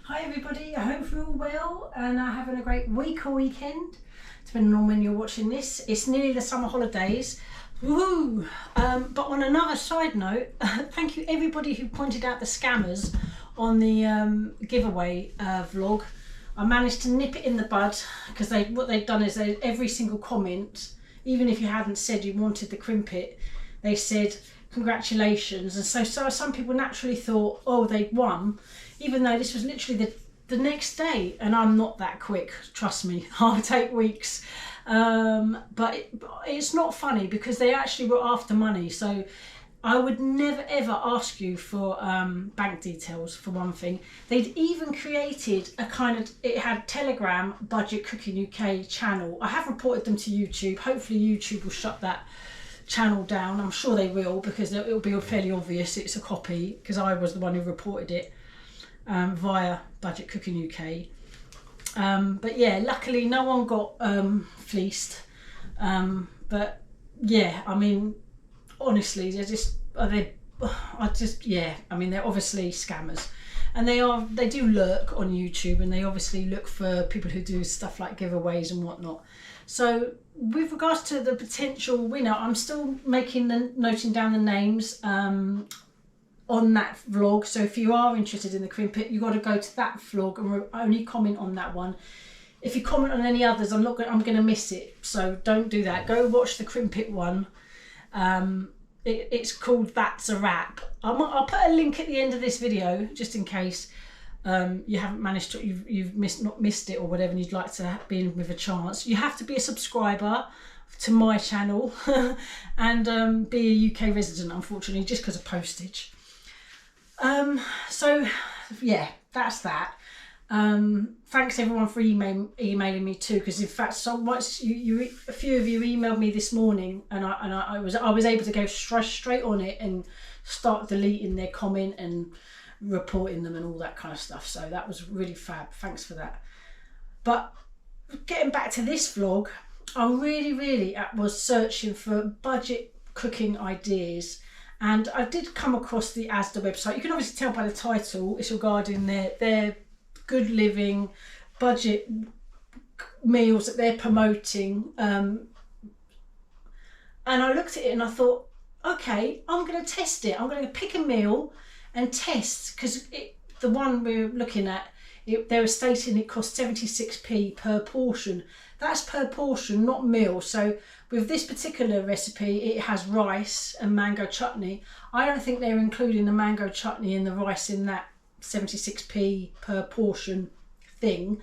Hi everybody, I hope you're all well and are having a great week or weekend, depending on when you're watching this. It's nearly the summer holidays. Woohoo! But on another side note, thank you everybody who pointed out the scammers on the giveaway vlog. I managed to nip it in the bud because what they've done is every single comment, even if you hadn't said you wanted the crimpet, they said congratulations, and so some people naturally thought, oh, they'd won, even though this was literally the next day, and I'm not that quick, trust me. I'll take weeks. But it's not funny because they actually were after money, so I would never ever ask you for bank details, for one thing. They'd even created a kind of, it had Telegram Budget Cooking UK channel. I have reported them to YouTube. Hopefully YouTube will shut that channel down. I'm sure they will, because it'll be fairly obvious it's a copy, because I was the one who reported it via Budget Cooking UK. But yeah, luckily no one got fleeced. But yeah, I mean, honestly, they're obviously scammers, and they do lurk on YouTube, and they obviously look for people who do stuff like giveaways and whatnot. So with regards to the potential winner, I'm still noting down the names on that vlog. So if you are interested in the crimpet, you've got to go to that vlog and only comment on that one. If you comment on any others, I'm going to miss it, so don't do that. Go watch the crimpet one. It's called That's a Wrap. I'll put a link at the end of this video just in case you haven't managed to, you've not missed it or whatever, and you'd like to be in with a chance. You have to be a subscriber to my channel and be a UK resident, unfortunately, just because of postage. So yeah, that's that. Thanks everyone for emailing me too, because in fact so much a few of you emailed me this morning, and I was able to go straight on it and start deleting their comment and reporting them and all that kind of stuff. So that was really fab. Thanks for that. But getting back to this vlog, I really was searching for budget cooking ideas, and I did come across the Asda website. You can obviously tell by the title it's regarding their good living budget meals that they're promoting, and I looked at it and I thought, okay, I'm going to test it. I'm going to pick a meal and test, because the one we're looking at, they were stating it cost 76p per portion. That's per portion, not meal. So with this particular recipe, it has rice and mango chutney. I don't think they're including the mango chutney and the rice in that 76p per portion thing.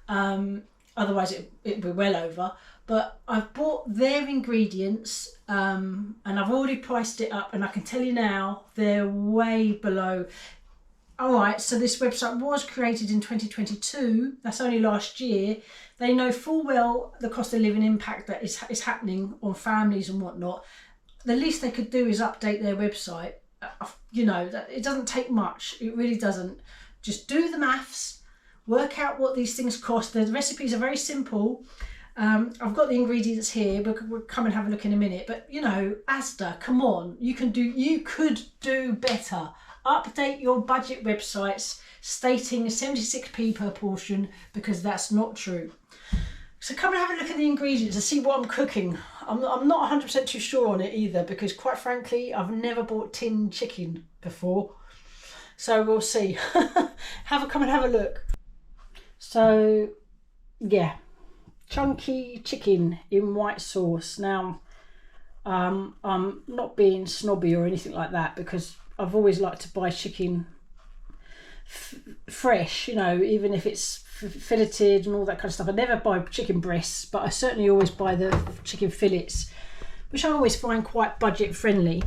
Otherwise it'd be well over. But I've bought their ingredients, and I've already priced it up, and I can tell you now they're way below. Alright, so this website was created in 2022, that's only last year. They know full well the cost of living impact that is happening on families and whatnot. The least they could do is update their website. You know, it doesn't take much, it really doesn't. Just do the maths, work out what these things cost. The recipes are very simple. I've got the ingredients here, we'll come and have a look in a minute. But you know, Asda, come on, you could do better. Update your budget websites stating 76p per portion, because that's not true. So come and have a look at the ingredients and see what I'm cooking. I'm not 100% too sure on it either, because quite frankly, I've never bought tinned chicken before. So we'll see. Come and have a look. So yeah, chunky chicken in white sauce. Now, I'm not being snobby or anything like that, because I've always liked to buy chicken fresh, you know, even if it's filleted and all that kind of stuff. I never buy chicken breasts, but I certainly always buy the chicken fillets, which I always find quite budget friendly.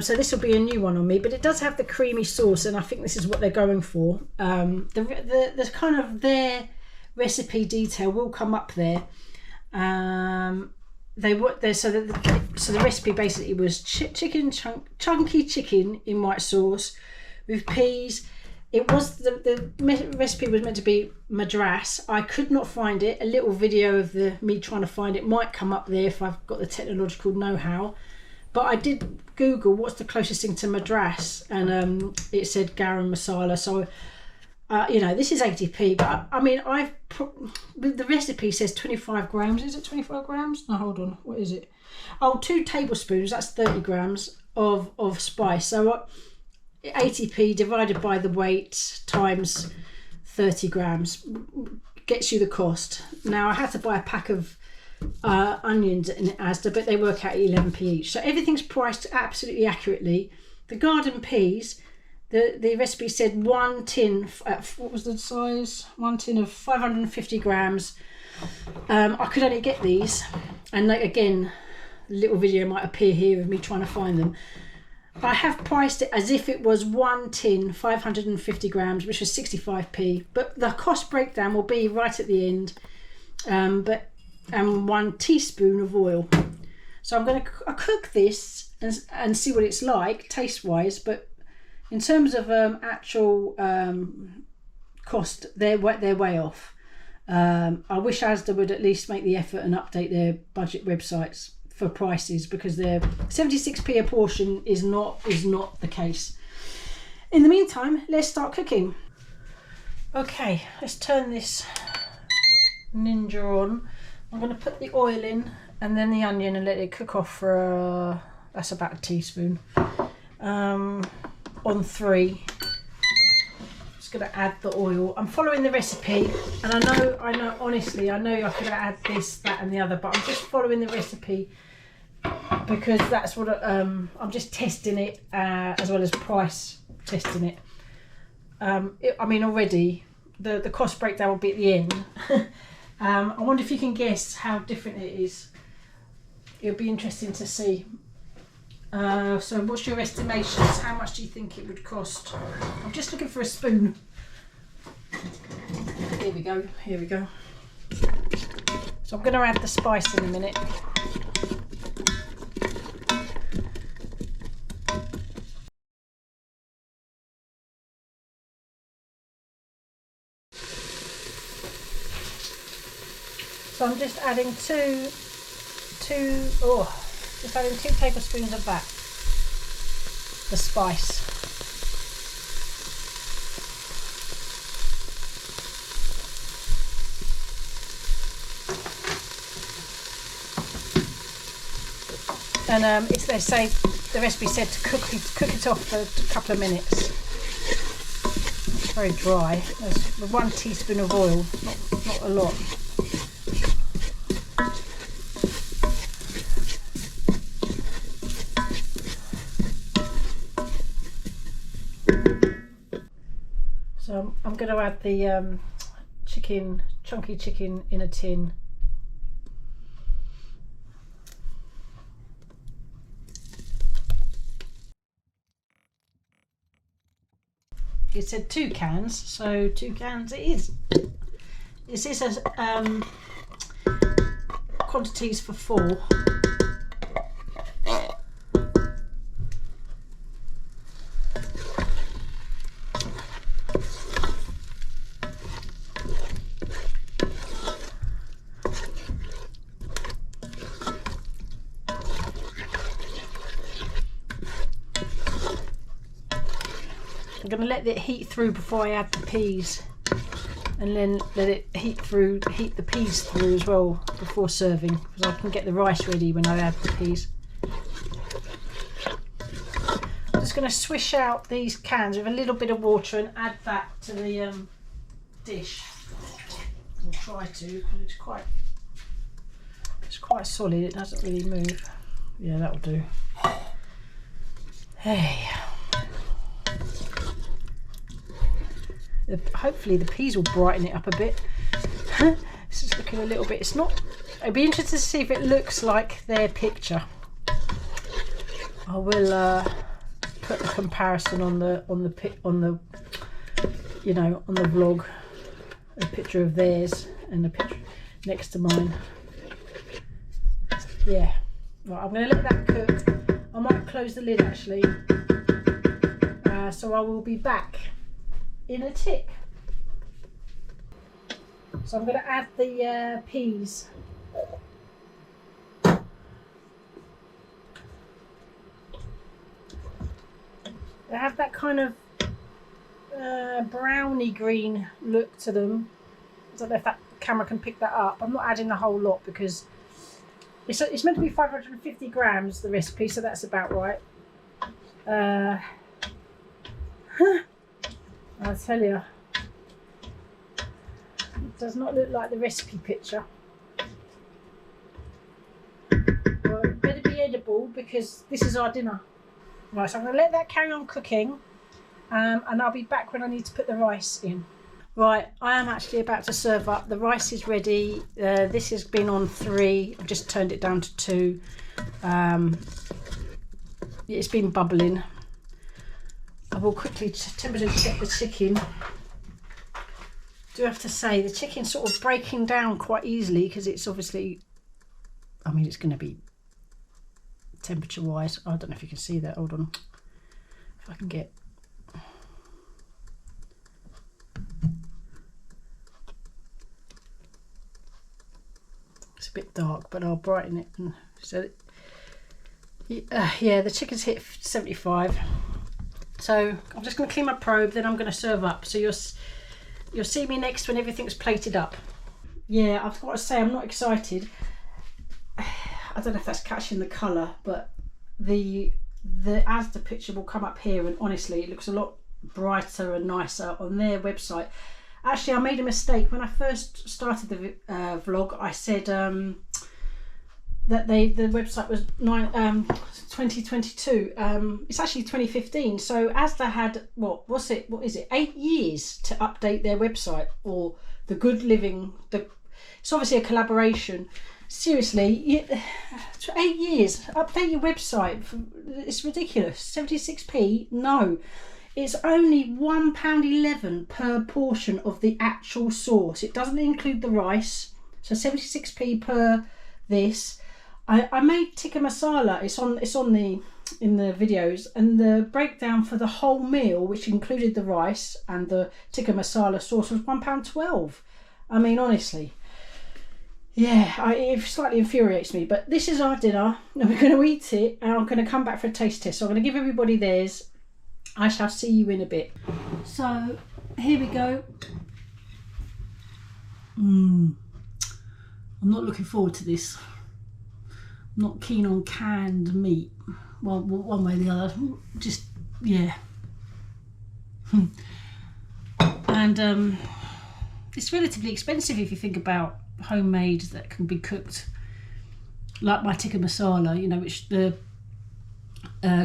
So this will be a new one on me, but it does have the creamy sauce, and I think this is what they're going for. The kind of their recipe detail will come up there. So the recipe basically was chunky chicken in white sauce with peas. It was the recipe was meant to be madras. I could not find it. A little video of me trying to find it might come up there if I've got the technological know-how. But I did Google what's the closest thing to madras, and it said garam masala. So You know, this is 80p, but I mean, the recipe says 25 grams. Is it 25 grams? No, hold on. What is it? Oh, 2 tablespoons. That's 30 grams of spice. So 80p divided by the weight times 30 grams gets you the cost. Now, I had to buy a pack of onions in Asda, but they work out at 11p each. So everything's priced absolutely accurately. The garden peas, the recipe said 1 tin, what was the size? 1 tin of 550 grams. I could only get these, and like, again, a little video might appear here of me trying to find them. I have priced it as if it was 1 tin, 550 grams, which was 65p, but the cost breakdown will be right at the end. And 1 teaspoon of oil. So I'm going to cook this and see what it's like taste wise, but in terms of actual cost, they're way off. I wish Asda would at least make the effort and update their budget websites for prices, because their 76p a portion is not the case. In the meantime, let's start cooking. Okay, let's turn this ninja on. I'm going to put the oil in and then the onion and let it cook off for that's about a teaspoon. On 3. Just going to add the oil. I'm following the recipe, and I know honestly, I know I could add this, that and the other, but I'm just following the recipe because that's what I'm just testing it, as well as price testing it. I mean, already the cost breakdown will be at the end. I wonder if you can guess how different it is. It'll be interesting to see. So what's your estimations? How much do you think it would cost? I'm just looking for a spoon. Here we go, here we go. So I'm going to add the spice in a minute. So I'm just adding two tablespoons of that, the spice. And they say the recipe said to cook it off for a couple of minutes. It's very dry. There's 1 teaspoon of oil, not a lot. So I'm going to add the chunky chicken in a tin. It said 2 cans, so 2 cans it is. This is quantities for 4. I'm going to let it heat through before I add the peas, and then let it heat the peas through as well before serving, because I can get the rice ready when I add the peas. I'm just going to swish out these cans with a little bit of water and add that to the dish. I'll try to, because it's quite solid, it doesn't really move. Yeah, that'll do. Hey. Hopefully the peas will brighten it up a bit. This is looking a little bit, I'd be interested to see if it looks like their picture. I will put a comparison on the vlog, a picture of theirs and a picture next to mine. Yeah, right, I'm going to let that cook. I might close the lid actually, so I will be back in a tick. So I'm going to add the peas. They have that kind of browny green look to them. I don't know if that camera can pick that up. I'm not adding a whole lot because it's meant to be 550 grams, the recipe, so that's about right. I'll tell you, it does not look like the recipe picture. Well, it better be edible because this is our dinner. Right, so I'm going to let that carry on cooking, and I'll be back when I need to put the rice in. Right, I am actually about to serve up. The rice is ready. This has been on 3. I've just turned it down to 2. It's been bubbling. I will quickly temperature check the chicken. Do have to say the chicken's sort of breaking down quite easily because it's obviously, I mean, it's going to be temperature wise. I don't know if you can see that. Hold on, if I can get. It's a bit dark, but I'll brighten it. And so, yeah, the chicken's hit 75. So I'm just going to clean my probe, then I'm going to serve up. So you'll see me next when everything's plated up. Yeah, I've got to say I'm not excited. I don't know if that's catching the colour, but the Asda picture will come up here, and honestly, it looks a lot brighter and nicer on their website. Actually, I made a mistake when I first started the vlog. I said that the website was 2022. It's actually 2015. So Asda had what is it 8 years to update their website, or the Good Living. It's obviously a collaboration. Seriously, 8 years, update your website. It's ridiculous. 76p, no. It's only £1.11 per portion of the actual sauce. It doesn't include the rice. So 76p per this. I made tikka masala. It's in the videos, and the breakdown for the whole meal, which included the rice and the tikka masala sauce, was £1.12. I mean, honestly, yeah, it slightly infuriates me. But this is our dinner, and we're going to eat it, and I'm going to come back for a taste test. So I'm going to give everybody theirs. I shall see you in a bit. So here we go. I'm not looking forward to this. I'm not keen on canned meat. Well, one way or the other. Just, yeah. And it's relatively expensive if you think about homemade that can be cooked. Like my tikka masala, you know, which the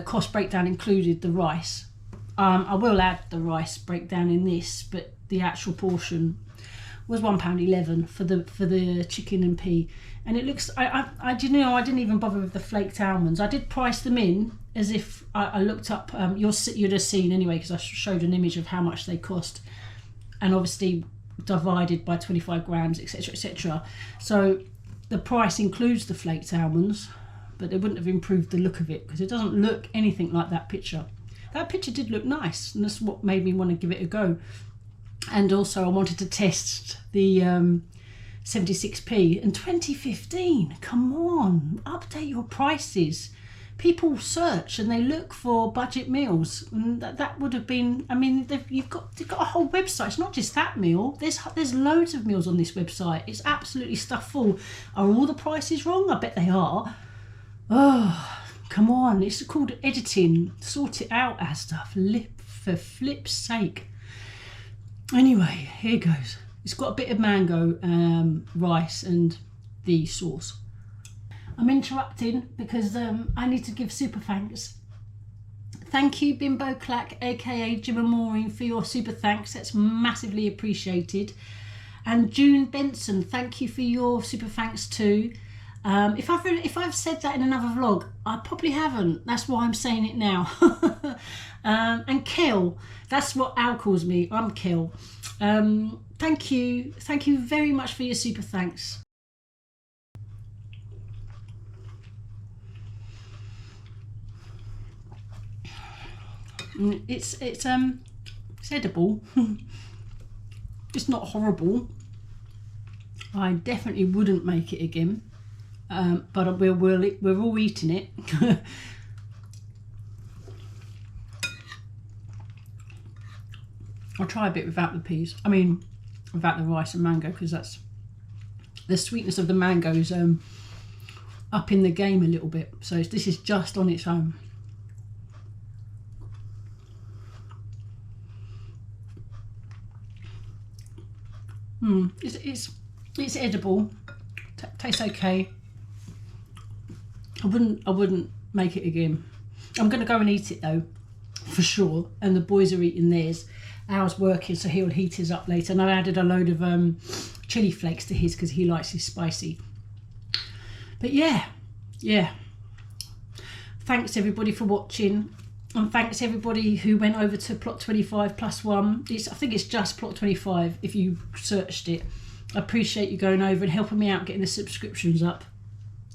cost breakdown included the rice. I will add the rice breakdown in this, but the actual portion was £1.11 for the chicken and pea, and it looks. I didn't even bother with the flaked almonds. I did price them in as if I looked up. You'd have seen anyway because I showed an image of how much they cost, and obviously divided by 25 grams, etc., etc. So the price includes the flaked almonds, but it wouldn't have improved the look of it because it doesn't look anything like that picture. That picture did look nice, and that's what made me want to give it a go. And also I wanted to test the 76p. In 2015, come on, update your prices. People search and they look for budget meals, and that would have been, I mean, they've got a whole website. It's not just that meal. There's loads of meals on this website. It's absolutely stuffed full. Are all the prices wrong? I bet they are. Oh, come on, it's called editing. Sort it out, Asda, for flip's sake. Anyway, here goes. It's got a bit of mango, rice and the sauce. I'm interrupting because I need to give super thanks. Thank you, Bimbo Clack, aka Jim and Maureen, for your super thanks. That's massively appreciated. And June Benson, thank you for your super thanks too. If I've said that in another vlog, I probably haven't. That's why I'm saying it now. And Kel, that's what Al calls me. I'm Kel. Thank you very much for your super thanks. It's edible. It's not horrible. I definitely wouldn't make it again. But we're all eating it. I'll try a bit without the peas. I mean, without the rice and mango, because that's the sweetness of the mangoes up in the game a little bit. So this is just on its own. It's edible. Tastes okay. I wouldn't make it again. I'm gonna go and eat it though, for sure. And the boys are eating theirs. Al's working, so he'll heat his up later. And I added a load of chili flakes to his because he likes his spicy. But yeah. Thanks everybody for watching, and thanks everybody who went over to Plot 25 Plus One. I think it's just Plot 25 if you searched it. I appreciate you going over and helping me out getting the subscriptions up.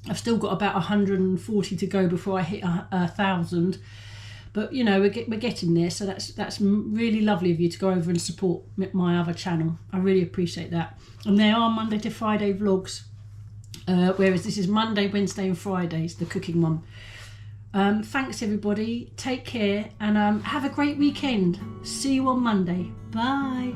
I've still got about 140 to go before I hit 1,000. But you know, we're getting there, so that's really lovely of you to go over and support my other channel. I really appreciate that. And they are Monday to Friday vlogs, whereas this is Monday, Wednesday and Fridays, the cooking one. Thanks everybody, take care, and have a great weekend. See you on Monday. Bye.